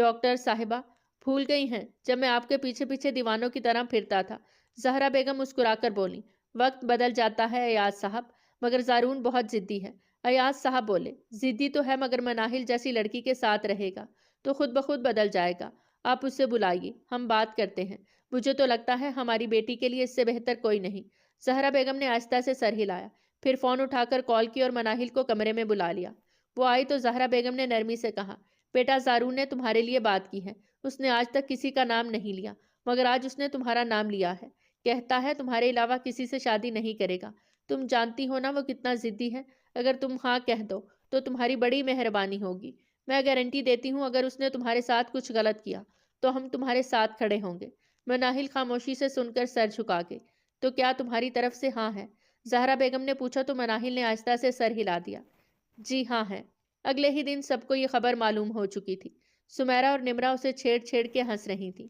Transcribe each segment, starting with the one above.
Doctor صاحبہ بھول گئی ہیں جب میں آپ کے پیچھے پیچھے دیوانوں کی طرح پھرتا تھا؟ زہرا بیگم مسکرا کر بولی۔ وقت بدل جاتا ہے ایاز صاحب، مگر زارون بہت ضدی ہے۔ ایاز صاحب بولے، ضدی تو ہے مگر مناہل جیسی لڑکی کے ساتھ رہے گا تو خود بخود بدل جائے گا۔ آپ اسے بلائیے، ہم بات کرتے ہیں۔ مجھے تو لگتا ہے ہماری بیٹی کے لیے اس سے بہتر کوئی نہیں۔ زہرا بیگم نے آہستہ سے سر ہلایا، پھر فون اٹھا کر کال کی اور مناہل کو کمرے میں بلا لیا۔ وہ آئی تو زہرا بیگم نے نرمی سے کہا، بیٹا زارون نے تمہارے لیے بات کی ہے۔ اس نے آج تک کسی کا نام نہیں لیا، مگر آج اس نے تمہارا نام لیا ہے۔ کہتا ہے تمہارے علاوہ کسی سے شادی نہیں کرے گا۔ تم جانتی ہو نا وہ کتنا ضدی ہے۔ اگر تم ہاں کہہ دو تو تمہاری بڑی مہربانی ہوگی۔ میں گارنٹی دیتی ہوں اگر اس نے تمہارے ساتھ کچھ غلط کیا تو ہم تمہارے ساتھ کھڑے ہوں گے۔ مناہل خاموشی سے سن کر سر جھکا کے، تو کیا تمہاری طرف سے ہاں ہے؟ زہرا بیگم نے پوچھا تو مناہل نے آہستہ سے سر ہلا دیا۔ جی ہاں ہے۔ اگلے ہی دن سب کو یہ خبر معلوم ہو چکی تھی۔ سمیرا اور نمرا اسے چھیڑ چھیڑ کے ہنس رہی تھی۔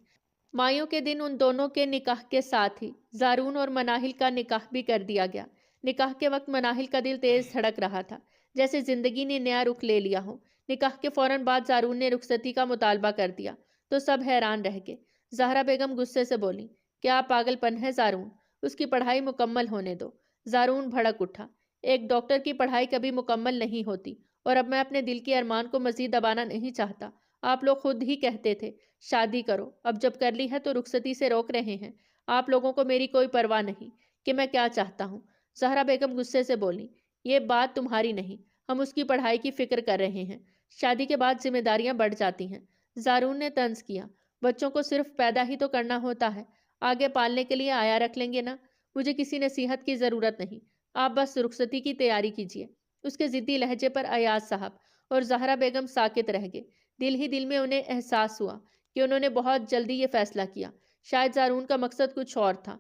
مائیوں کے دن ان دونوں کے نکاح کے ساتھ ہی زارون اور مناہل کا نکاح بھی کر دیا گیا۔ نکاح کے وقت مناہل کا دل تیز دھڑک رہا تھا، جیسے زندگی نے نیا رخ لے لیا ہو۔ نکاح کے فوراً بعد زارون نے رخصتی کا مطالبہ کر دیا تو سب حیران رہ گئے۔ زہرا بیگم غصے سے بولی، کیا پاگل پن ہے زارون؟ اس کی پڑھائی مکمل ہونے دو۔ زارون بھڑک اٹھا، ایک ڈاکٹر کی پڑھائی کبھی مکمل نہیں ہوتی، اور اب میں اپنے دل کے ارمان کو مزید دبانا نہیں چاہتا۔ آپ لوگ خود ہی کہتے تھے شادی کرو، اب جب کر لی ہے تو رخصتی سے روک رہے ہیں۔ آپ لوگوں کو میری کوئی پرواہ نہیں کہ میں کیا چاہتا ہوں۔ زہرا بیگم غصے سے بولی، یہ بات تمہاری نہیں، ہم اس کی پڑھائی کی فکر کر رہے ہیں۔ شادی کے بعد ذمہ داریاں بڑھ جاتی ہیں۔ زارون نے طنز کیا، بچوں کو صرف پیدا ہی تو کرنا ہوتا ہے، آگے پالنے کے لیے آیا رکھ لیں گے نا۔ مجھے کسی نصیحت کی ضرورت نہیں، آپ بس رخصتی کی تیاری کیجیے۔ اس کے ضدی لہجے پر ایاز صاحب اور زہرا بیگم ساکت رہ گئے۔ دل ہی دل میں انہیں احساس ہوا کہ انہوں نے بہت جلدی یہ فیصلہ کیا۔ شاید زارون کا مقصد کچھ اور تھا۔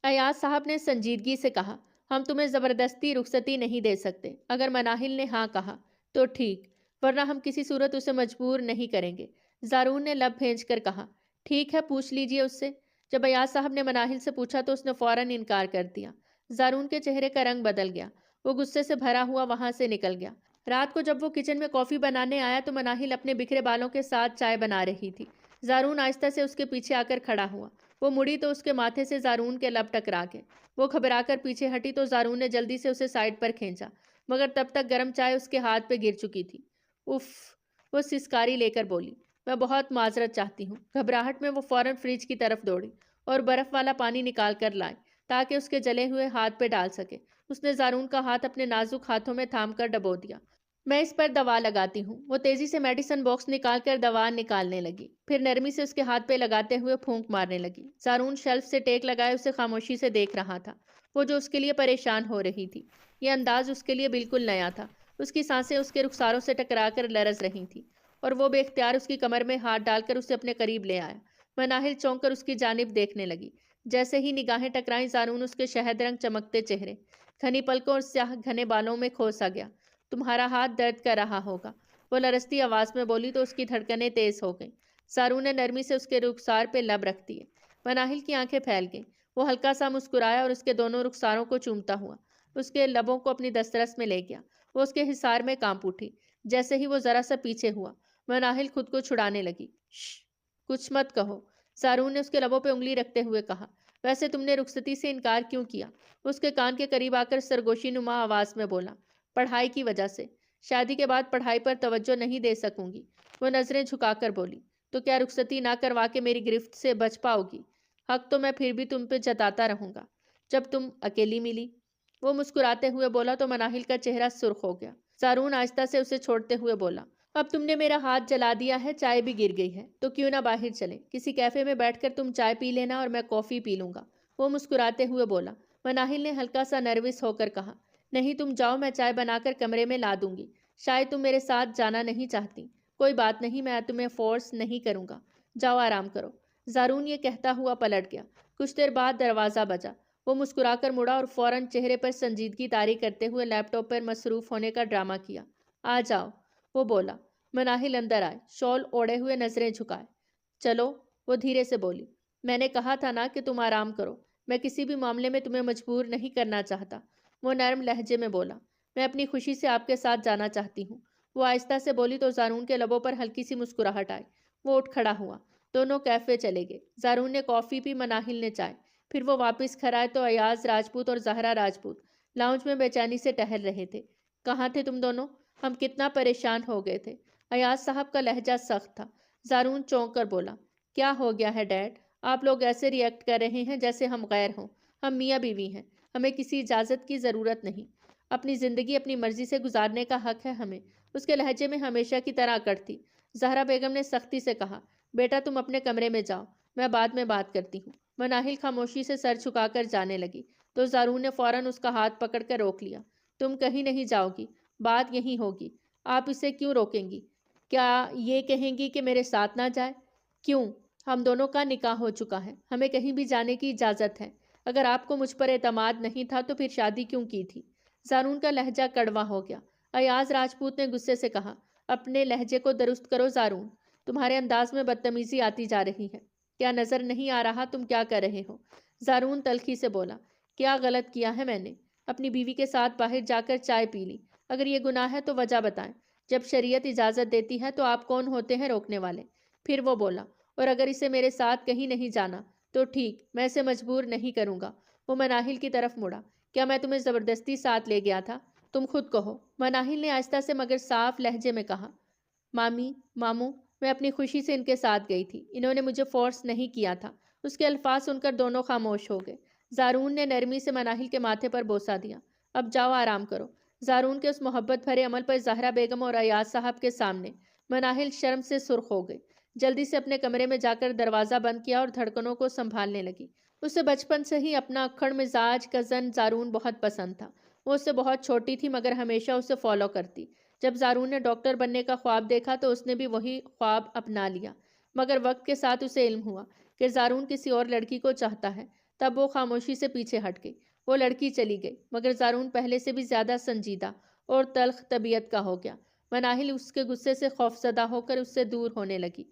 ایاز صاحب نے سنجیدگی سے کہا، ہم تمہیں زبردستی رخصتی نہیں دے سکتے۔ اگر مناہل نے ہاں کہا تو ٹھیک، ورنہ ہم کسی صورت اسے مجبور نہیں کریں گے۔ زارون نے لب بھینچ کر کہا، ٹھیک ہے، پوچھ لیجئے اس سے۔ جب ایاز صاحب نے مناہل سے پوچھا تو اس نے فوراً انکار کر دیا۔ زارون کے چہرے کا رنگ بدل گیا، وہ غصے سے بھرا ہوا وہاں سے نکل گیا۔ رات کو جب وہ کچن میں کافی بنانے آیا تو مناہل اپنے بکھرے بالوں کے ساتھ چائے بنا رہی تھی۔ زارون آہستہ سے اس کے پیچھے آ کر کھڑا ہوا۔ وہ مڑی تو اس کے ماتھے سے زارون کے لب ٹکرا گئے۔ وہ گھبرا کر پیچھے ہٹی تو زارون نے جلدی سے اسے سائڈ پر کھینچا، مگر تب تک گرم چائے اس کے ہاتھ پہ گر چکی تھی۔ اف، وہ سسکاری لے کر بولی، میں بہت معذرت چاہتی ہوں۔ گھبراہٹ میں وہ فوراً فریج کی طرف دوڑی اور برف والا پانی نکال کر لائے تاکہ اس کے جلے ہوئے ہاتھ پہ ڈال سکے۔ اس نے زارون کا ہاتھ اپنے نازک ہاتھوں میں تھام کر ڈبو دیا۔ میں اس پر دوا لگاتی ہوں۔ وہ تیزی سے میڈیسن باکس نکال کر دوا نکالنے لگی، پھر نرمی سے اس کے ہاتھ پہ لگاتے ہوئے پھونک مارنے لگی۔ زارون شیلف سے ٹیک لگائے اسے خاموشی سے دیکھ رہا تھا، وہ جو اس کے لیے پریشان ہو رہی تھی۔ یہ انداز اس کے لیے بالکل نیا تھا۔ اس کی سانسیں اس کے رخساروں سے ٹکرا کر لرز رہی تھیں، اور وہ بے اختیار اس کی کمر میں ہاتھ ڈال کر اسے اپنے قریب لے آیا۔ مناہل چونک کر اس کی جانب دیکھنے لگی۔ جیسے ہی نگاہیں ٹکرائیں زارون اس کے شہد رنگ چمکتے چہرے، گھنی پلکوں اور سیاہ گھنے بالوں میں کھو سا گیا۔ تمہارا ہاتھ درد کر رہا ہوگا، وہ لرزتی آواز میں بولی تو اس کی دھڑکنیں تیز ہو گئیں۔ زارون نے نرمی سے اس کے رخسار پہ لب رکھ دیے۔ مناہل کی آنکھیں پھیل گئیں، وہ ہلکا سا مسکرایا اور اس کے دونوں رخساروں کو چومتا ہوا اس کے لبوں کو اپنی دسترس میں لے گیا۔ وہ اس کے حصار میں کانپ اٹھی۔ جیسے ہی وہ ذرا سا پیچھے ہوا، مناہل خود کو چھڑانے لگی۔ شش، کچھ مت کہو، زارون نے اس کے لبوں پہ انگلی رکھتے ہوئے کہا۔ ویسے تم نے رخصتی سے انکار کیوں کیا؟ اس کے کان کے قریب آ کر سرگوشی نما آواز میں بولا، پڑھائی کی وجہ سے۔ شادی کے بعد پڑھائی پر توجہ نہیں دے سکوں گی۔ وہ نظریں جھکا کر بولی، تو کیا رخصتی نہ کروا کے میری گرفت سے بچ پاؤ گی؟ حق تو میں پھر بھی تم پہ جتاتا رہوں گا جب تم اکیلی ملی۔ وہ مسکراتے ہوئے بولا تو مناہل کا چہرہ سرخ ہو گیا۔ زارون آہستہ سے اسے چھوڑتے ہوئے بولا، اب تم نے میرا ہاتھ جلا دیا ہے، چائے بھی گر گئی ہے، تو کیوں نہ باہر چلیں؟ کسی کیفے میں بیٹھ کر تم چائے پی لینا اور میں کافی پی لوں گا۔ وہ مسکراتے ہوئے بولا۔ مناہل نے ہلکا سا نروس ہو کر کہا، نہیں تم جاؤ، میں چائے بنا کر کمرے میں لا دوں گی۔ شاید تم میرے ساتھ جانا نہیں چاہتی۔ کوئی بات نہیں، میں تمہیں فورس نہیں کروں گا، جاؤ آرام کرو۔ زارون یہ کہتا ہوا پلٹ گیا۔ کچھ دیر بعد دروازہ بجا۔ وہ مسکرا کر مڑا اور فوراً چہرے پر سنجیدگی طاری کرتے ہوئے لیپ ٹاپ پر مصروف ہونے کا ڈرامہ کیا۔ آ جاؤ، وہ بولا۔ مناہل اندر آئے، شال اوڑھے ہوئے نظریں جھکائے۔ چلو، وہ دھیرے سے بولی، میں نے کہا تھا نا کہ تم آرام کرو، میں کسی بھی معاملے میں تمہیں مجبور نہیں کرنا چاہتا۔ وہ نرم لہجے میں بولا، میں اپنی خوشی سے آپ کے ساتھ جانا چاہتی ہوں۔ وہ آہستہ سے بولی تو زارون کے لبوں پر ہلکی سی مسکراہٹ آئی۔ وہ اٹھ کھڑا ہوا۔ دونوں کیفے چلے گئے۔ زارون نے کافی پی، مناہل نے چائے۔ پھر وہ واپس کھرائے تو ایاز راجپوت اور زہرا راجپوت لاؤنج میں بے چینی سے ٹہل رہے تھے۔ کہاں تھے تم دونوں؟ ہم کتنا پریشان ہو گئے تھے۔ ایاز صاحب کا لہجہ سخت تھا۔ زارون چونک کر بولا، کیا ہو گیا ہے ڈیڈ؟ آپ لوگ ایسے ری ایکٹ کر رہے ہیں جیسے ہم غیر ہوں۔ ہم میاں بیوی ہیں، ہمیں کسی اجازت کی ضرورت نہیں۔ اپنی زندگی اپنی مرضی سے گزارنے کا حق ہے ہمیں۔ اس کے لہجے میں ہمیشہ کی طرح اکڑ تھی۔ زہرا بیگم نے سختی سے کہا، بیٹا تم اپنے کمرے میں جاؤ، میں بعد میں بات کرتی ہوں۔ مناہل خاموشی سے سر جھکا کر جانے لگی تو زارون نے فوراً اس کا ہاتھ پکڑ کر روک لیا۔ تم کہیں نہیں جاؤ گی، بات یہیں ہوگی۔ آپ اسے کیوں روکیں گی؟ کیا یہ کہیں گی کہ میرے ساتھ نہ جائے؟ کیوں؟ ہم دونوں کا نکاح ہو چکا ہے، ہمیں کہیں بھی جانے کی اجازت ہے۔ اگر آپ کو مجھ پر اعتماد نہیں تھا تو پھر شادی کیوں کی تھی؟ زارون کا لہجہ کڑوا ہو گیا۔ ایاز راجپوت نے غصے سے کہا، اپنے لہجے کو درست کرو زارون، تمہارے انداز میں بدتمیزی آتی جا رہی ہے۔ کیا نظر نہیں آ رہا تم کیا کر رہے ہو؟ زارون تلخی سے بولا، کیا غلط کیا ہے میں نے؟ اپنی بیوی کے ساتھ باہر جا کر چائے پی لی۔ اگر یہ گناہ ہے تو وجہ بتائیں۔ جب شریعت اجازت دیتی ہے تو آپ کون ہوتے ہیں روکنے والے؟ پھر وہ بولا، اور اگر اسے میرے ساتھ کہیں نہیں جانا تو ٹھیک، میں اسے مجبور نہیں کروں گا۔ وہ مناہل کی طرف مڑا، کیا میں تمہیں زبردستی ساتھ لے گیا تھا؟ تم خود کہو۔ مناہل نے آہستہ سے مگر صاف لہجے میں کہا، مامی، ماموں، میں اپنی خوشی سے ان کے ساتھ گئی تھی، انہوں نے مجھے فورس نہیں کیا تھا۔ اس کے الفاظ سن کر دونوں خاموش ہو گئے۔ زارون نے نرمی سے مناہل کے ماتھے پر بوسہ دیا، اب جاؤ آرام کرو۔ زارون کے اس محبت بھرے عمل پر زہرا بیگم اور ایاز صاحب کے سامنے مناہل شرم سے سرخ ہو گئی۔ جلدی سے اپنے کمرے میں جا کر دروازہ بند کیا اور دھڑکنوں کو سنبھالنے لگی۔ اسے بچپن سے ہی اپنا اکھڑ مزاج کزن زارون بہت پسند تھا۔ وہ اس سے بہت چھوٹی تھی مگر ہمیشہ اسے فالو کرتی۔ جب زارون نے ڈاکٹر بننے کا خواب دیکھا تو اس نے بھی وہی خواب اپنا لیا، مگر وقت کے ساتھ اسے علم ہوا کہ زارون کسی اور لڑکی کو چاہتا ہے۔ تب وہ خاموشی سے پیچھے ہٹ گئی۔ وہ لڑکی چلی گئی مگر زارون پہلے سے بھی زیادہ سنجیدہ اور تلخ طبیعت کا ہو گیا۔ مناہل اس کے غصے سے خوفزدہ ہو کر اس سے دور ہونے لگی،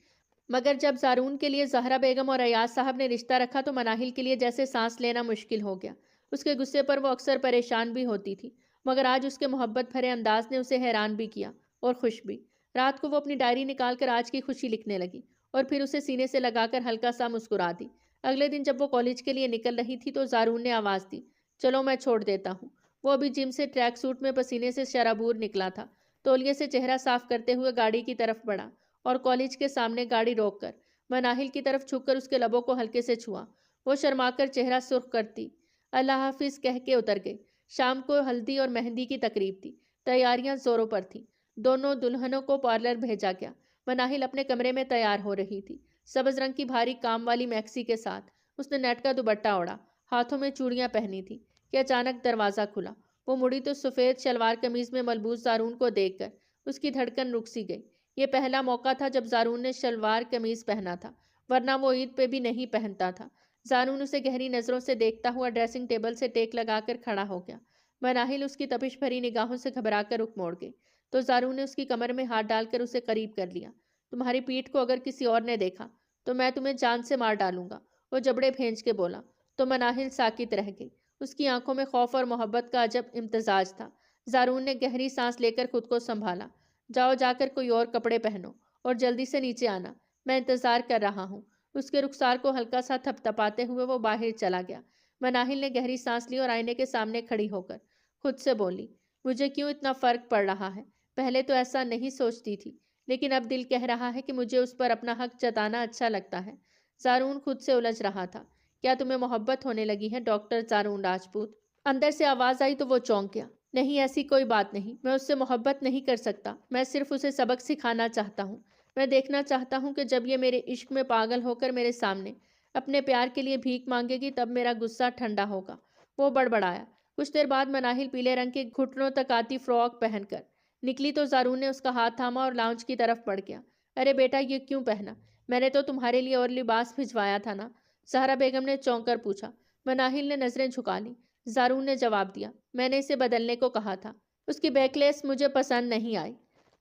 مگر جب زارون کے لیے زہرا بیگم اور ایاز صاحب نے رشتہ رکھا تو مناہل کے لیے جیسے سانس لینا مشکل ہو گیا۔ اس کے غصے پر وہ اکثر پریشان بھی ہوتی تھی، مگر آج اس کے محبت بھرے انداز نے اسے حیران بھی کیا اور خوش بھی۔ رات کو وہ اپنی ڈائری نکال کر آج کی خوشی لکھنے لگی اور پھر اسے سینے سے لگا کر ہلکا سا مسکرا دی۔ اگلے دن جب وہ کالج کے لیے نکل رہی تھی تو زارون نے آواز دی، چلو میں چھوڑ دیتا ہوں۔ وہ ابھی جم سے ٹریک سوٹ میں پسینے سے شرابور نکلا تھا۔ تولیے سے چہرہ صاف کرتے ہوئے گاڑی کی طرف بڑھا اور کالج کے سامنے گاڑی روک کر مناہل کی طرف جھک کر اس کے لبوں کو ہلکے سے چھوا۔ وہ شرما کر چہرہ سرخ کرتی اللہ حافظ کہہ کے اتر گئی۔ شام کو ہلدی اور مہندی کی تقریب تھی۔ تیاریاں زوروں پر تھیں۔ دونوں دلہنوں کو پارلر بھیجا گیا۔ مناہل اپنے کمرے میں تیار ہو رہی تھی، سبز رنگ کی بھاری کام والی میکسی کے ساتھ۔ اس نے نیٹ کا دوپٹہ اوڑھا، ہاتھوں میں چوڑیاں پہنی تھی کہ اچانک دروازہ کھلا۔ وہ مڑی تو سفید شلوار قمیض میں ملبوس زارون کو دیکھ کر اس کی دھڑکن رک سی گئی۔ یہ پہلا موقع تھا جب زارون نے شلوار قمیض پہنا تھا، ورنہ وہ عید پہ بھی نہیں پہنتا تھا۔ زارون اسے گہری نظروں سے دیکھتا ہوا ڈریسنگ ٹیبل سے ٹیک لگا کر کھڑا ہو گیا۔ مناہل اس کی تپش بھری نگاہوں سے گھبرا کر رخ موڑ گئی تو زارون نے اس کی کمر میں ہاتھ ڈال کر اسے قریب کر لیا۔ تمہاری پیٹھ کو اگر کسی اور نے دیکھا تو میں تمہیں جان سے مار ڈالوں گا، وہ جبڑے بھینچ کے بولا تو مناہل ساکت رہ گئی۔ اس کی آنکھوں میں خوف اور محبت کا عجب امتزاج تھا۔ زارون نے گہری سانس لے کر خود کو سنبھالا، جاؤ جا کر کوئی اور کپڑے پہنو اور جلدی سے نیچے آنا، میں انتظار کر رہا ہوں۔ اس کے رخسار کو ہلکا سا تھپ تھپاتے ہوئے وہ باہر چلا گیا۔ مناہل نے گہری سانس لی اور آئینے کے سامنے کھڑی ہو کر خود سے بولی، مجھے کیوں اتنا فرق پڑ رہا ہے؟ پہلے تو ایسا نہیں سوچتی تھی، لیکن اب دل کہہ رہا ہے کہ مجھے اس پر اپنا حق جتانا اچھا لگتا ہے۔ زارون خود سے الجھ رہا تھا۔ کیا تمہیں محبت ہونے لگی ہے ڈاکٹر زارون راجپوت؟ اندر سے آواز آئی تو وہ چونک گیا۔ نہیں، ایسی کوئی بات نہیں، میں اس سے محبت نہیں کر سکتا، میں صرف اسے سبق سکھانا چاہتا ہوں۔ میں دیکھنا چاہتا ہوں کہ جب یہ میرے عشق میں پاگل ہو کر میرے سامنے اپنے پیار کے لیے بھیک مانگے گی تب میرا غصہ ٹھنڈا ہوگا۔ وہ بڑبڑایا۔ کچھ دیر بعد مناہل پیلے رنگ کے گھٹنوں تک آتی فراک پہن کر نکلی تو زارون نے اس کا ہاتھ تھاما اور لاؤنج کی طرف بڑھ گیا۔ ارے بیٹا، یہ کیوں پہنا؟ میں نے تو تمہارے لیے اور لباس بھجوایا تھا نا؟ زہرا بیگم نے چونک کر پوچھا۔ مناہل نے نظریں جھکا لیں۔ زارون نے جواب دیا، میں نے اسے بدلنے کو کہا تھا، اس کی بیکلیس مجھے پسند نہیں آئی۔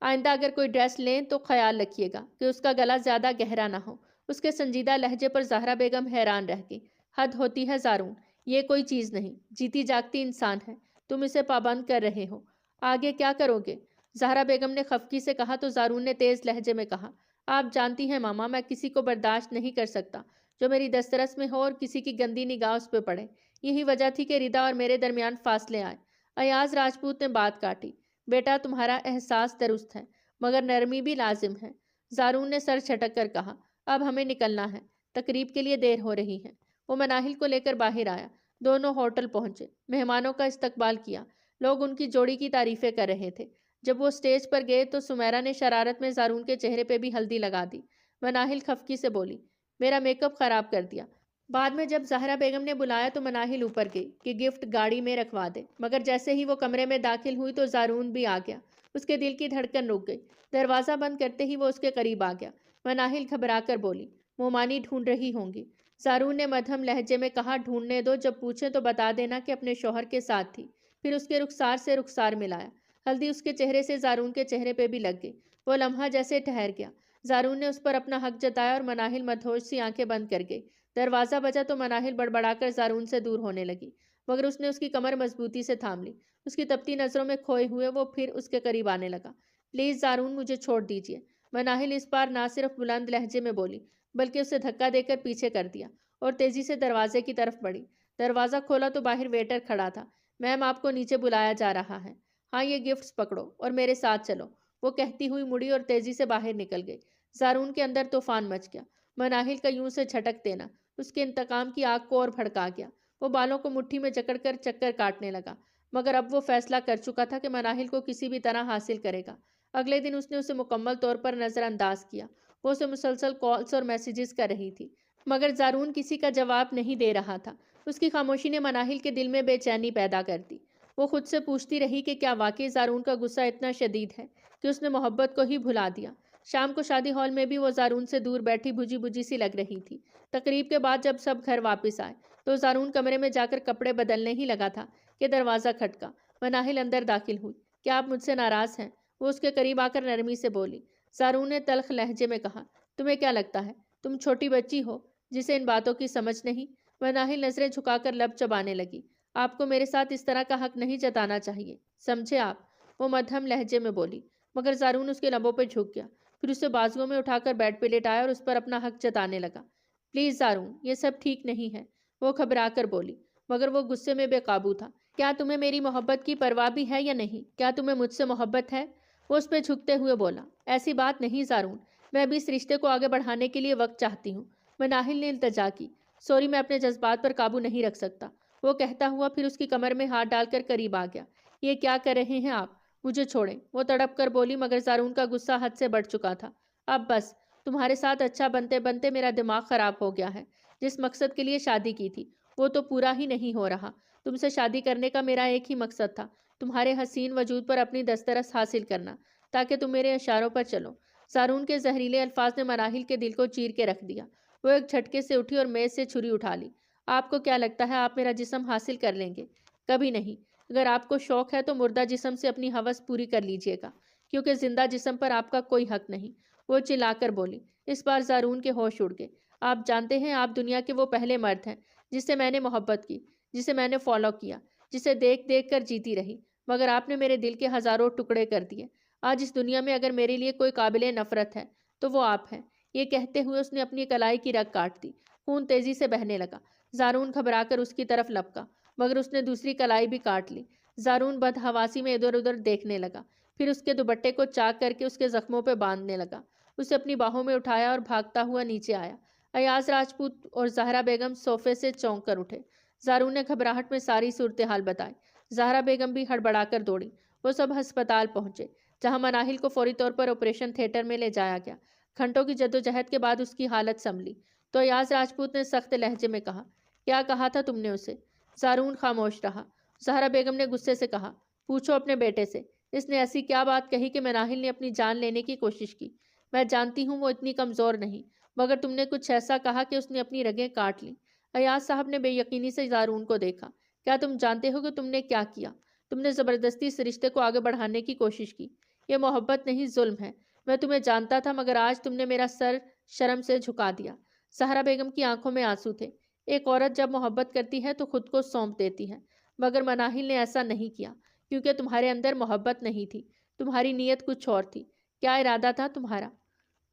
آئندہ اگر کوئی ڈریس لیں تو خیال رکھیے گا کہ اس کا گلا زیادہ گہرا نہ ہو۔ اس کے سنجیدہ لہجے پر زہرا بیگم حیران رہ گئی۔ حد ہوتی ہے زارون، یہ کوئی چیز نہیں، جیتی جاگتی انسان ہے، تم اسے پابند کر رہے ہو۔ آگے کیا کرو گے؟ زہرا بیگم نے خفگی سے کہا تو زارون نے تیز لہجے میں کہا، آپ جانتی ہیں ماما، میں کسی کو برداشت نہیں کر سکتا جو میری دسترس میں ہو اور کسی کی گندی نگاہ اس پہ پڑے۔ یہی وجہ تھی کہ ردا اور میرے درمیان فاصلے آئے۔ ایاز راجپوت نے بات کاٹی۔ بیٹا، تمہارا احساس درست ہے، مگر نرمی بھی لازم ہے۔ زارون نے سر چھٹک کر کہا، اب ہمیں نکلنا ہے، تقریب کے لیے دیر ہو رہی ہے۔ وہ مناہل کو لے کر باہر آیا۔ دونوں ہوٹل پہنچے، مہمانوں کا استقبال کیا۔ لوگ ان کی جوڑی کی تعریفیں کر رہے تھے۔ جب وہ اسٹیج پر گئے تو سمیرا نے شرارت میں زارون کے چہرے پہ بھی ہلدی لگا دی۔ مناہل خفگی سے بولی، میرا میک اپ خراب کر دیا۔ بعد میں جب زہرا بیگم نے بلایا تو مناہل اوپر گئی کہ گفٹ گاڑی میں رکھوا دے، مگر جیسے ہی وہ کمرے میں داخل ہوئی تو زارون بھی آ گیا۔ اس کے دل کی دھڑکن رک گئی۔ دروازہ بند کرتے ہی وہ اس کے قریب آ گیا۔ مناہل گھبرا کر بولی، مومانی ڈھونڈ رہی ہوں گی۔ زارون نے مدھم لہجے میں کہا، ڈھونڈنے دو، جب پوچھیں تو بتا دینا کہ اپنے شوہر کے ساتھ تھی۔ پھر اس کے رخسار سے رخسار ملایا۔ ہلدی اس کے چہرے سے زارون کے چہرے پہ بھی لگ گئی۔ وہ لمحہ جیسے ٹھہر گیا۔ زارون نے اس پر اپنا حق جتایا اور مناہل مدہوش سی آنکھیں بند کر گئی۔ دروازہ بجا تو مناہل بڑبڑا کر زارون سے دور ہونے لگی، مگر اس نے اس کی کمر مضبوطی سے تھام لی۔ اس کی تپتی نظروں میں کھوئے ہوئے وہ پھر اس کے قریب آنے لگا۔ پلیز زارون، مجھے چھوڑ دیجیے۔ مناہل اس بار نہ صرف بلند لہجے میں بولی، بلکہ اسے دھکا دے کر پیچھے کر دیا اور تیزی سے دروازے کی طرف بڑھی۔ دروازہ کھولا تو باہر ویٹر کھڑا تھا۔ میم، آپ کو نیچے بلایا جا رہا ہے۔ ہاں، یہ گفٹس پکڑو اور میرے ساتھ چلو، وہ کہتی ہوئی مڑی اور تیزی سے باہر نکل گئی۔ زارون کے اندر طوفان مچ گیا۔ مناہل کا یوں سے جھٹک دینا اس کے انتقام کی آگ کو اور بھڑکا گیا۔ وہ بالوں کو مٹھی میں جکڑ کر چکر کاٹنے لگا، مگر اب وہ فیصلہ کر چکا تھا کہ مناہل کو کسی بھی طرح حاصل کرے گا۔ اگلے دن اس نے اسے مکمل طور پر نظر انداز کیا۔ وہ اسے مسلسل کالز اور میسیجز کر رہی تھی، مگر زارون کسی کا جواب نہیں دے رہا تھا۔ اس کی خاموشی نے مناہل کے دل میں بے چینی پیدا کر دی۔ وہ خود سے پوچھتی رہی کہ کیا واقعی زارون کا غصہ اتنا شدید ہے کہ اس نے محبت کو ہی بھلا دیا۔ شام کو شادی ہال میں بھی وہ زارون سے دور بیٹھی بجھی بجھی سی لگ رہی تھی۔ تقریب کے بعد جب سب گھر واپس آئے تو زارون کمرے میں جا کر کپڑے بدلنے ہی لگا تھا کہ دروازہ کھٹکا۔ مناہل اندر داخل ہوئی۔ کیا آپ مجھ سے ناراض ہیں؟ وہ اس کے قریب آ کر نرمی سے بولی۔ زارون نے تلخ لہجے میں کہا، تمہیں کیا لگتا ہے تم چھوٹی بچی ہو جسے ان باتوں کی سمجھ نہیں؟ مناہل نظریں جھکا کر لب چبانے لگی۔ آپ کو میرے ساتھ اس طرح کا حق نہیں جتانا چاہیے، سمجھے آپ؟ وہ مدھم لہجے میں بولی، مگر زارون اس کے لبوں پہ جھک گیا۔ پھر اسے بازوؤں میں اٹھا کر بیڈ پہ لٹایا اور اس پر اپنا حق جتانے لگا۔ پلیز زارون، یہ سب ٹھیک نہیں ہے، وہ گھبرا کر بولی، مگر وہ غصے میں بے قابو تھا۔ کیا تمہیں میری محبت کی پرواہ بھی ہے یا نہیں؟ کیا تمہیں مجھ سے محبت ہے؟ وہ اس پہ جھکتے ہوئے بولا، ایسی بات نہیں زارون، میں ابھی اس رشتے کو آگے بڑھانے کے لیے وقت چاہتی ہوں۔ مناہل نے التجا کی، سوری، میں اپنے جذبات پر قابو نہیں رکھ سکتا، وہ کہتا ہوا پھر اس کی کمر میں ہاتھ ڈال کر قریب آ گیا۔ یہ کیا کر رہے ہیں آپ؟ مجھے چھوڑیں، وہ تڑپ کر بولی، مگر زارون کا غصہ حد سے بڑھ چکا تھا۔ اب بس، تمہارے ساتھ اچھا بنتے بنتے میرا دماغ خراب ہو گیا ہے۔ جس مقصد کے لیے شادی کی تھی وہ تو پورا ہی نہیں ہو رہا۔ تم سے شادی کرنے کا میرا ایک ہی مقصد تھا، تمہارے حسین وجود پر اپنی دسترس حاصل کرنا، تاکہ تم میرے اشاروں پر چلو۔ زارون کے زہریلے الفاظ نے مناہل کے دل کو چیر کے رکھ دیا۔ وہ ایک جھٹکے سے اٹھی اور میز سے چھری اٹھا لی۔ آپ کو کیا لگتا ہے آپ میرا جسم حاصل کر لیں گے؟ کبھی نہیں۔ اگر آپ کو شوق ہے تو مردہ جسم سے اپنی ہوس پوری کر لیجیے گا، کیونکہ زندہ جسم پر آپ کا کوئی حق نہیں، وہ چلا کر بولی۔ اس بار زارون کے ہوش اڑ گئے۔ آپ جانتے ہیں، آپ دنیا کے وہ پہلے مرد ہیں جس سے میں نے محبت کی، جسے میں نے فالو کیا، جسے دیکھ دیکھ کر جیتی رہی، مگر آپ نے میرے دل کے ہزاروں ٹکڑے کر دیے۔ آج اس دنیا میں اگر میرے لیے کوئی قابل نفرت ہے تو وہ آپ ہیں۔ یہ کہتے ہوئے اس نے اپنی کلائی کی رگ کاٹ دی۔ خون تیزی سے بہنے لگا۔ زارون گھبرا کر اس کی طرف لپکا، مگر اس نے دوسری کلائی بھی کاٹ لی۔ زارون بدحواسی میں ادھر ادھر دیکھنے لگا، پھر اس کے دوپٹے کو چاک کر کے اس کے زخموں پہ باندھنے لگا۔ اسے اپنی باہوں میں اٹھایا اور بھاگتا ہوا نیچے آیا۔ ایاز راجپوت اور زہرا بیگم صوفے سے چونک کر اٹھے۔ زارون نے گھبراہٹ میں ساری صورتحال بتائی۔ زہرا بیگم بھی ہڑبڑا کر دوڑی۔ وہ سب ہسپتال پہنچے، جہاں مناہل کو فوری طور پر آپریشن تھیٹر میں لے جایا گیا۔ گھنٹوں کی جدوجہد کے بعد اس کی حالت سنبھلی تو ایاز راجپوت نے سخت لہجے میں کہا، کیا کہا تھا تم نے اسے؟ زارون خاموش رہا۔ زہرا بیگم نے غصے سے کہا، پوچھو اپنے بیٹے سے، اس نے ایسی کیا بات کہی کہ مناہل نے اپنی جان لینے کی کوشش کی؟ میں جانتی ہوں وہ اتنی کمزور نہیں، مگر تم نے کچھ ایسا کہا کہ اس نے اپنی رگیں کاٹ لیں۔ ایاز صاحب نے بے یقینی سے زارون کو دیکھا۔ کیا تم جانتے ہو کہ تم نے کیا کیا؟ تم نے زبردستی اس رشتے کو آگے بڑھانے کی کوشش کی۔ یہ محبت نہیں، ظلم ہے۔ میں تمہیں جانتا تھا، مگر آج تم نے میرا سر شرم سے جھکا دیا۔ زہرا بیگم کی آنکھوں میں آنسو تھے۔ ایک عورت جب محبت کرتی ہے تو خود کو سونپ دیتی ہے، مگر مناہل نے ایسا نہیں کیا، کیونکہ تمہارے اندر محبت نہیں تھی، تمہاری نیت کچھ اور تھی۔ کیا ارادہ تھا تمہارا؟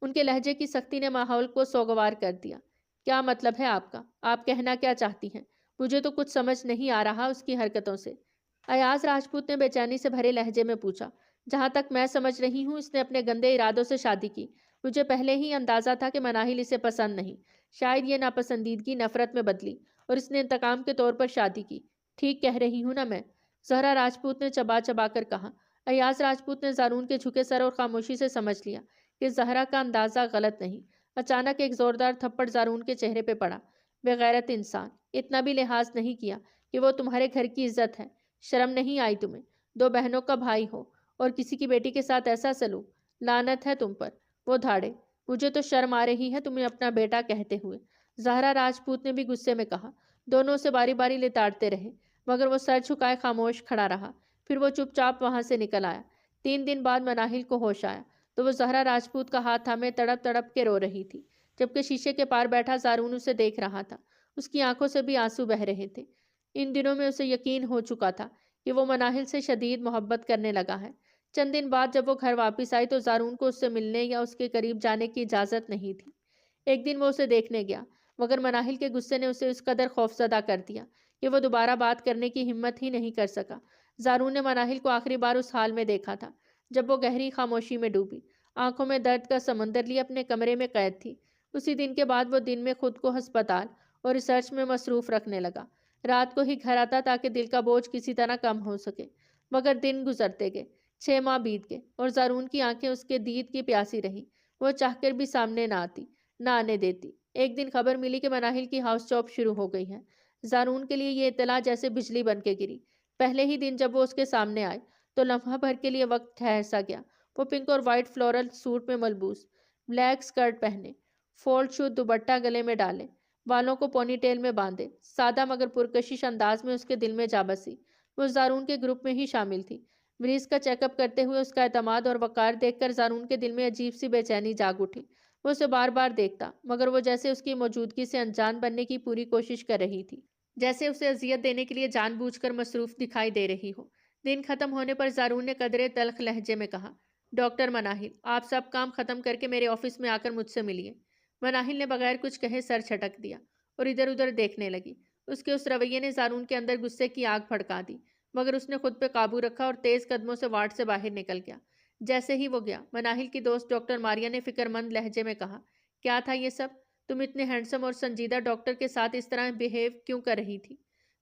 ان کے لہجے کی سختی نے ماحول کو سوگوار کر دیا۔ کیا مطلب ہے آپ کا؟ آپ کہنا کیا چاہتی ہیں؟ مجھے تو کچھ سمجھ نہیں آ رہا اس کی حرکتوں سے، ایاز راجپوت نے بے چینی سے بھرے لہجے میں پوچھا۔ جہاں تک میں سمجھ رہی ہوں اس نے اپنے گندے ارادوں سے شادی کی۔ مجھے پہلے ہی اندازہ تھا کہ مناہل اسے پسند نہیں۔ شاید یہ ناپسندیدگی نفرت میں بدلی اور اس نے انتقام کے طور پر شادی کی۔ ٹھیک کہہ رہی ہوں نا میں؟ زہرا راجپوت نے چبا چبا کر کہا۔ ایاز راجپوت نے زارون کے جھکے سر اور خاموشی سے سمجھ لیا کہ زہرا کا اندازہ غلط نہیں۔ اچانک ایک زوردار تھپڑ زارون کے چہرے پہ پڑا۔ بے غیرت انسان، اتنا بھی لحاظ نہیں کیا کہ وہ تمہارے گھر کی عزت ہے۔ شرم نہیں آئی تمہیں؟ 2 بہنوں کا بھائی ہو اور کسی کی بیٹی کے ساتھ ایسا سلوک! لعنت ہے تم پر! وہ دھاڑے۔ مجھے تو شرم آ رہی ہے تمہیں اپنا بیٹا کہتے ہوئے، زہرا راجپوت نے بھی غصے میں کہا۔ دونوں اسے باری باری لتاڑتے رہے مگر وہ سر جھکائے خاموش کھڑا رہا۔ پھر وہ چپ چاپ وہاں سے نکل آیا۔ 3 دن بعد مناہل کو ہوش آیا تو وہ زہرا راجپوت کا ہاتھ تھامے تڑپ تڑپ کے رو رہی تھی، جبکہ شیشے کے پار بیٹھا زارون اسے دیکھ رہا تھا۔ اس کی آنکھوں سے بھی آنسو بہہ رہے تھے۔ ان دنوں میں اسے یقین ہو چکا تھا کہ وہ مناہل سے شدید محبت کرنے لگا ہے۔ چند دن بعد جب وہ گھر واپس آئی تو زارون کو اس سے ملنے یا اس کے قریب جانے کی اجازت نہیں تھی۔ ایک دن وہ اسے دیکھنے گیا مگر مناہل کے غصے نے اسے اس قدر خوفزدہ کر دیا کہ وہ دوبارہ بات کرنے کی ہمت ہی نہیں کر سکا۔ زارون نے مناہل کو آخری بار اس حال میں دیکھا تھا جب وہ گہری خاموشی میں ڈوبی، آنکھوں میں درد کا سمندر لیے اپنے کمرے میں قید تھی۔ اسی دن کے بعد وہ دن میں خود کو ہسپتال اور ریسرچ میں مصروف رکھنے لگا۔ رات کو ہی گھر آتا تاکہ دل کا بوجھ کسی طرح کم ہو سکے۔ مگر دن گزرتے گئے، 6 ماہ بیت گئے اور زارون کی آنکھیں اس کے دید کی پیاسی رہیں۔ وہ چاہ کر بھی سامنے نہ آتی، نہ آنے دیتی۔ ایک دن خبر ملی کہ مناہل کی ہاؤس جاب شروع ہو گئی ہے۔ زارون کے لیے یہ اطلاع جیسے بجلی بن کے گری۔ پہلے ہی دن جب وہ اس کے سامنے آئے تو لمحہ بھر کے لیے وقت ٹھہر سا گیا۔ وہ پنک اور وائٹ فلورل سوٹ میں ملبوس، بلیک سکرٹ پہنے، فولڈ شو دوپٹہ گلے میں ڈالے، بالوں کو پونی ٹیل میں باندھے، سادہ مگر پرکشش انداز میں اس کے دل میں جا بسی۔ وہ زارون کے گروپ میں ہی شامل تھی۔ مریض کا چیک اپ کرتے ہوئے اس کا اعتماد اور وقار دیکھ کر زارون کے دل میں عجیب سی بے چینی جاگ اٹھی۔ وہ اسے بار بار دیکھتا مگر وہ جیسے اس کی موجودگی سے انجان بننے کی پوری کوشش کر رہی تھی، جیسے اسے اذیت دینے کے لیے جان بوجھ کر مصروف دکھائی دے رہی ہو۔ دن ختم ہونے پر زارون نے قدرے تلخ لہجے میں کہا، ڈاکٹر مناہل، آپ سب کام ختم کر کے میرے آفس میں آ کر مجھ سے ملیے۔ مناہل نے بغیر کچھ کہے سر چھٹک دیا اور ادھر ادھر دیکھنے لگی۔ اس کے اس رویے نے زارون کے اندر غصے کی آگ بھڑکا دی مگر اس نے خود پہ قابو رکھا اور تیز قدموں سے وارڈ سے باہر نکل گیا۔ جیسے ہی وہ گیا، مناہل کی دوست ڈاکٹر ماریا نے فکر مند لہجے میں کہا، کیا تھا یہ سب؟ تم اتنے ہینڈسم اور سنجیدہ ڈاکٹر کے ساتھ اس طرح بیہیو کیوں کر رہی تھی؟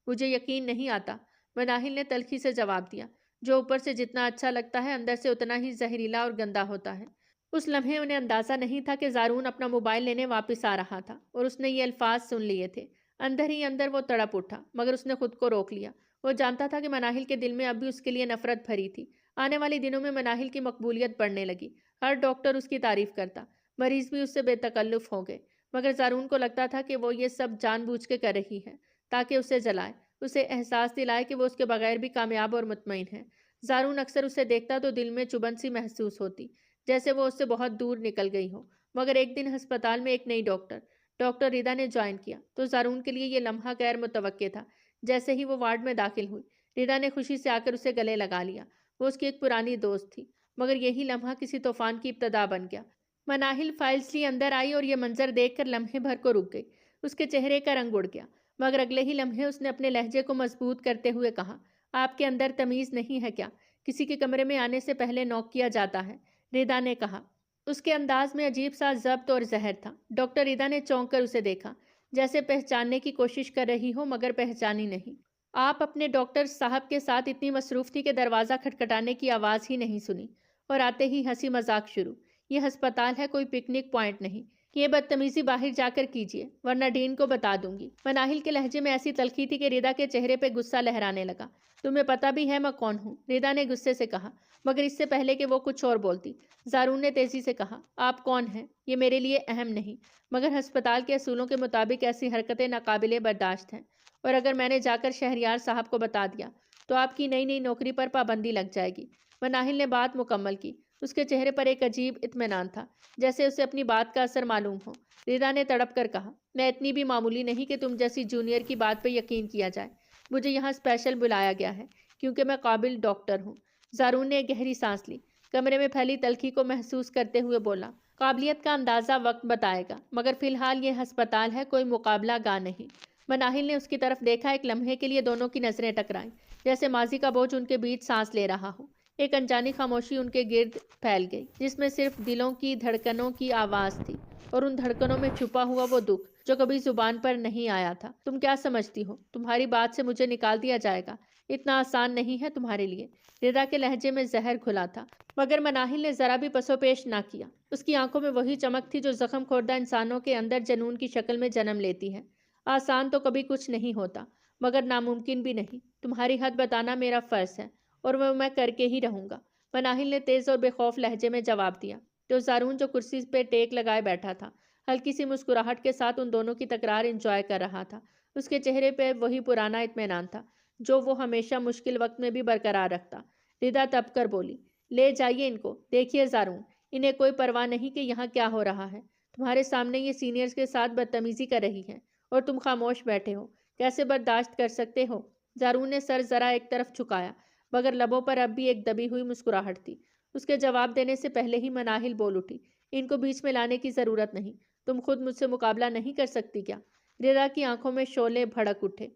مجھے یقین نہیں آتا، مناہل نے تلخی سے جواب دیا۔ جو اوپر سے جتنا اچھا لگتا ہے اندر سے اتنا ہی زہریلا اور گندا ہوتا ہے۔ اس لمحے انہیں اندازہ نہیں تھا کہ زارون اپنا موبائل لینے واپس آ رہا تھا اور اس نے یہ الفاظ سن لیے تھے۔ اندر ہی اندر وہ تڑپ اٹھا مگر اس نے خود کو روک لیا۔ وہ جانتا تھا کہ مناہل کے دل میں اب بھی اس کے لیے نفرت بھری تھی۔ آنے والی دنوں میں مناہل کی مقبولیت بڑھنے لگی۔ ہر ڈاکٹر اس کی تعریف کرتا، مریض بھی اس سے بے تکلف ہو گئے۔ مگر زارون کو لگتا تھا کہ وہ یہ سب جان بوجھ کے کر رہی ہے تاکہ اسے جلائے، اسے احساس دلائے کہ وہ اس کے بغیر بھی کامیاب اور مطمئن ہے۔ زارون اکثر اسے دیکھتا تو دل میں چبھن سی محسوس ہوتی، جیسے وہ اس سے بہت دور نکل گئی ہو۔ مگر ایک دن ہسپتال میں ایک نئی ڈاکٹر ریدا نے جوائن کیا تو زارون کے لیے یہ لمحہ غیر متوقع تھا۔ جیسے ہی وہ وارڈ میں داخل ہوئی، ریدا نے خوشی سے آ کر اسے گلے لگا لیا۔ وہ اس کی ایک پرانی دوست تھی مگر یہی لمحہ کسی طوفان کی ابتدا بن گیا۔ مناہل فائلز لی اندر آئی اور یہ منظر دیکھ کر لمحے بھر کو رک گئی۔ اس کے چہرے کا رنگ اڑ گیا مگر اگلے ہی لمحے اس نے اپنے لہجے کو مضبوط کرتے ہوئے کہا، آپ کے اندر تمیز نہیں ہے کیا؟ کسی کے کمرے میں آنے سے پہلے نوک کیا جاتا ہے، ریدا نے کہا۔ اس کے انداز میں عجیب سا ضبط اور زہر تھا۔ ڈاکٹر ریدا نے چونک کر اسے دیکھا، جیسے پہچاننے کی کوشش کر رہی ہو مگر پہچانی نہیں۔ آپ اپنے ڈاکٹر صاحب کے ساتھ اتنی مصروف تھی کہ دروازہ کھٹکھٹانے کی آواز ہی نہیں سنی اور آتے ہی ہنسی مذاق شروع۔ یہ ہسپتال ہے، کوئی پکنک پوائنٹ نہیں۔ یہ بدتمیزی باہر جا کر کیجیے ورنہ ڈین کو بتا دوں گی۔ مناہل کے لہجے میں ایسی تلخی تھی کہ ریدا کے چہرے پہ غصہ لہرانے لگا۔ تمہیں پتا بھی ہے میں کون ہوں، ریدا نے غصے سے کہا مگر اس سے پہلے کہ وہ کچھ اور بولتی، زارون نے تیزی سے کہا، آپ کون ہیں یہ میرے لیے اہم نہیں مگر ہسپتال کے اصولوں کے مطابق ایسی حرکتیں ناقابل برداشت ہیں اور اگر میں نے جا کر شہریار صاحب کو بتا دیا تو آپ کی نئی نوکری پر پابندی لگ جائے گی۔ مناہل نے بات مکمل کی۔ اس کے چہرے پر ایک عجیب اطمینان تھا، جیسے اسے اپنی بات کا اثر معلوم ہو۔ ریدا نے تڑپ کر کہا، میں اتنی بھی معمولی نہیں کہ تم جیسی جونیئر کی بات پہ یقین کیا جائے۔ مجھے یہاں اسپیشل بلایا گیا ہے کیونکہ میں قابل ڈاکٹر ہوں۔ زارون نے ایک گہری سانس لی، کمرے میں پھیلی تلخی کو محسوس کرتے ہوئے بولا، قابلیت کا اندازہ وقت بتائے گا، مگر فی الحال یہ ہسپتال ہے، کوئی مقابلہ گاہ نہیں۔ مناہل نے اس کی طرف دیکھا، ایک لمحے کے لیے دونوں کی نظریں ٹکرائیں، جیسے ماضی کا بوجھ ان کے بیچ سانس لے رہا ہو۔ ایک انجانی خاموشی ان کے گرد پھیل گئی، جس میں صرف دلوں کی دھڑکنوں کی آواز تھی، اور ان دھڑکنوں میں چھپا ہوا وہ دکھ جو کبھی زبان پر نہیں آیا تھا۔ تم کیا سمجھتی ہو، تمہاری بات سے مجھے نکال دیا جائے گا؟ اتنا آسان نہیں ہے تمہارے لیے۔ ردا کے لہجے میں زہر کھلا تھا، مگر مناہل نے ذرا بھی پسو پیش نہ کیا۔ اس کی آنکھوں میں وہی چمک تھی جو زخم خوردہ انسانوں کے اندر جنون کی شکل میں جنم لیتی ہے۔ آسان تو کبھی کچھ نہیں ہوتا، مگر ناممکن بھی نہیں۔ تمہاری حد بتانا میرا فرض ہے، اور وہ میں کر کے ہی رہوں گا، مناہل نے تیز اور بے خوف لہجے میں جواب دیا۔ تو زارون جو کرسی پہ ٹیک لگائے بیٹھا تھا، ہلکی سی مسکراہٹ کے ساتھ ان دونوں کی تکرار انجوائے کر رہا تھا۔ اس کے چہرے پہ وہی پرانا اطمینان تھا جو وہ ہمیشہ مشکل وقت میں بھی برقرار رکھتا۔ ردا تب کر بولی، لے جائیے ان کو۔ دیکھیے زارون، انہیں کوئی پرواہ نہیں کہ یہاں کیا ہو رہا ہے۔ تمہارے سامنے یہ سینئرز کے ساتھ بدتمیزی کر رہی ہے، اور تم خاموش بیٹھے ہو۔ کیسے برداشت کر سکتے ہو؟ زارون نے سر ذرا ایک طرف جھکایا، مگر لبوں پر اب بھی ایک دبی ہوئی مسکراہٹ تھی۔ اس کے جواب دینے سے پہلے ہی مناہل بول اٹھی، ان کو بیچ میں لانے کی ضرورت نہیں۔ تم خود مجھ سے مقابلہ نہیں کر سکتی کیا؟ ردا کی آنکھوں میں شعلے بھڑک اٹھے۔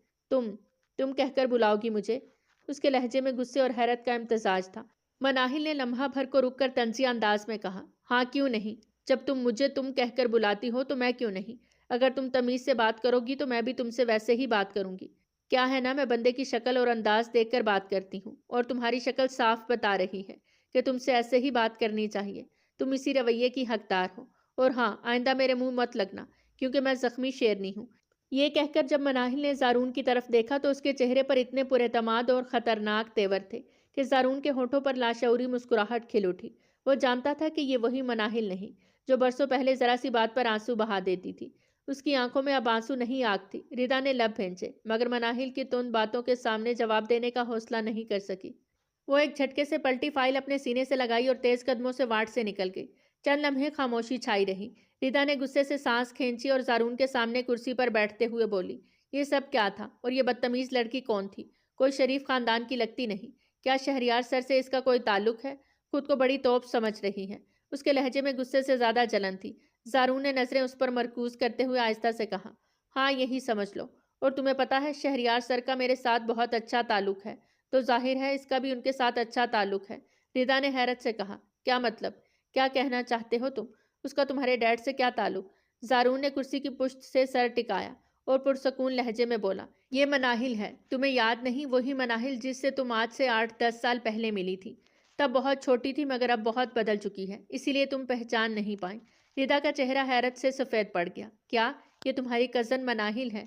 تم کہہ کر بلاؤ گی مجھے؟ اس کے لہجے میں غصے اور حیرت کا امتزاج تھا۔ مناہل نے لمحہ بھر کو رک کر طنزیہ انداز میں کہا، ہاں کیوں نہیں؟ جب تم مجھے تم کہہ کر بلاتی ہو تو میں کیوں نہیں؟ اگر تم تمیز سے بات کرو گی تو میں بھی تم سے ویسے ہی بات کروں گی۔ کیا ہے نا، میں بندے کی شکل اور انداز دیکھ کر بات کرتی ہوں، اور تمہاری شکل صاف بتا رہی ہے کہ تم سے ایسے ہی بات کرنی چاہیے۔ تم اسی رویے کی حقدار ہو، اور ہاں، آئندہ میرے منہ مت لگنا، کیونکہ میں زخمی شیرنی ہوں۔ یہ کہہ کر جب مناہل نے زارون کی طرف دیکھا تو اس کے چہرے پر اتنے پراعتماد اور خطرناک تیور تھے کہ زارون کے ہونٹوں پر لاشعوری مسکراہٹ کھل اٹھی۔ وہ جانتا تھا کہ یہ وہی مناہل نہیں جو برسوں پہلے ذرا سی بات پر آنسو بہا دیتی تھی۔ اس کی آنکھوں میں اب آنسو نہیں آگ تھی۔ ردا نے لب بھینچے، مگر مناہل کی تند باتوں کے سامنے جواب دینے کا حوصلہ نہیں کر سکی۔ وہ ایک جھٹکے سے پلٹی فائل اپنے سینے سے لگائی اور تیز قدموں سے وارڈ سے نکل گئی۔ چند لمحے خاموشی چھائی رہی۔ ردا نے غصے سے سانس کھینچی اور زارون کے سامنے کرسی پر بیٹھتے ہوئے بولی، یہ سب کیا تھا؟ اور یہ بدتمیز لڑکی کون تھی؟ کوئی شریف خاندان کی لگتی نہیں۔ کیا شہریار سر سے اس کا کوئی تعلق ہے؟ خود کو بڑی توپ سمجھ رہی ہے۔ اس کے لہجے میں غصے سے زیادہ جلن تھی۔ زارون نے نظریں اس پر مرکوز کرتے ہوئے آہستہ سے کہا، ہاں یہی سمجھ لو۔ اور تمہیں پتا ہے شہریار سر کا میرے ساتھ بہت اچھا تعلق ہے، تو ظاہر ہے اس کا بھی ان کے ساتھ اچھا تعلق ہے۔ ردا نے حیرت سے کہا، کیا مطلب؟ کیا کہنا چاہتے ہو تم؟ اس کا تمہارے ڈیڈ سے کیا تعلق؟ زارون نے کرسی کی پشت سے سر ٹکایا اور پرسکون لہجے میں بولا، یہ مناہل ہے، تمہیں یاد نہیں؟ وہی مناہل جس سے تم آج سے 8-10 سال پہلے ملی تھی۔ تب بہت چھوٹی تھی، مگر اب بہت بدل چکی ہے، اسی لیے تم پہچان نہیں پائیں۔ ردا کا چہرہ حیرت سے سفید پڑ گیا۔ کیا یہ تمہاری کزن مناہل ہے؟